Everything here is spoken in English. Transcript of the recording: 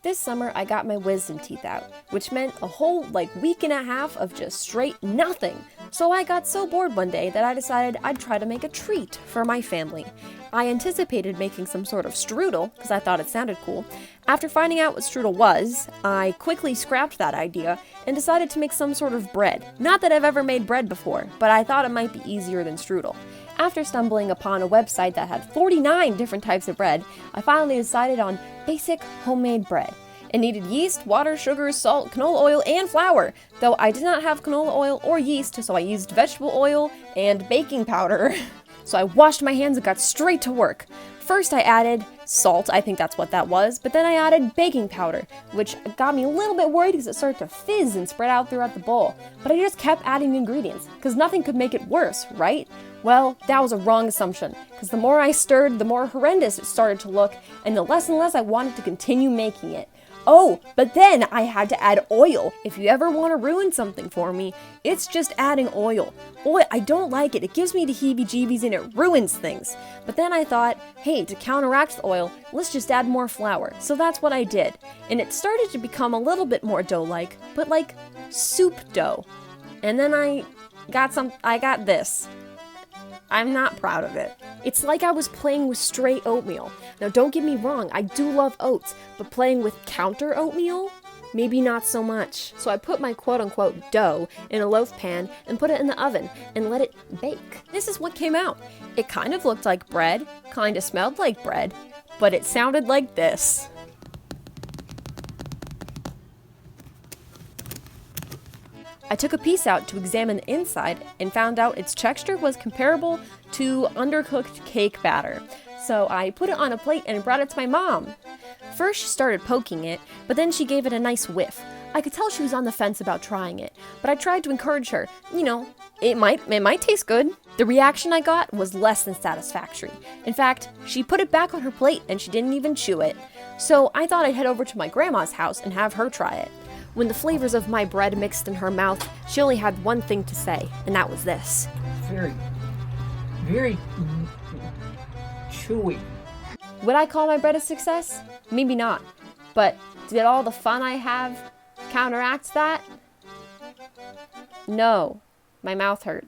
This summer, I got my wisdom teeth out, which meant a whole, week and a half of just straight nothing. So I got so bored one day that I decided I'd try to make a treat for my family. I anticipated making some sort of strudel, because I thought it sounded cool. After finding out what strudel was, I quickly scrapped that idea and decided to make some sort of bread. Not that I've ever made bread before, but I thought it might be easier than strudel. After stumbling upon a website that had 49 different types of bread, I finally decided on basic homemade bread. It needed yeast, water, sugar, salt, canola oil, and flour, though I did not have canola oil or yeast, so I used vegetable oil and baking powder. So I washed my hands and got straight to work. First I added salt, I think that's what that was, but then I added baking powder, which got me a little bit worried because it started to fizz and spread out throughout the bowl. But I just kept adding ingredients, because nothing could make it worse, right? Well, that was a wrong assumption, because the more I stirred, the more horrendous it started to look, and the less I wanted to continue making it. Oh, but then I had to add oil. If you ever want to ruin something for me, it's just adding oil. Oil, I don't like it. It gives me the heebie-jeebies and it ruins things. But then I thought, hey, to counteract the oil, let's just add more flour. So that's what I did. And it started to become a little bit more dough-like, but like soup dough. And then I got this. I'm not proud of it. It's like I was playing with straight oatmeal. Now don't get me wrong, I do love oats, but playing with counter oatmeal? Maybe not so much. So I put my quote-unquote dough in a loaf pan and put it in the oven and let it bake. This is what came out. It kind of looked like bread, kind of smelled like bread, but it sounded like this. I took a piece out to examine the inside and found out its texture was comparable to undercooked cake batter. So I put it on a plate and brought it to my mom. First she started poking it, but then she gave it a nice whiff. I could tell she was on the fence about trying it, but I tried to encourage her. It might taste good. The reaction I got was less than satisfactory. In fact, she put it back on her plate and she didn't even chew it. So I thought I'd head over to my grandma's house and have her try it. When the flavors of my bread mixed in her mouth, she only had one thing to say, and that was this. Very, very chewy. Would I call my bread a success? Maybe not. But did all the fun I have counteract that? No. My mouth hurt.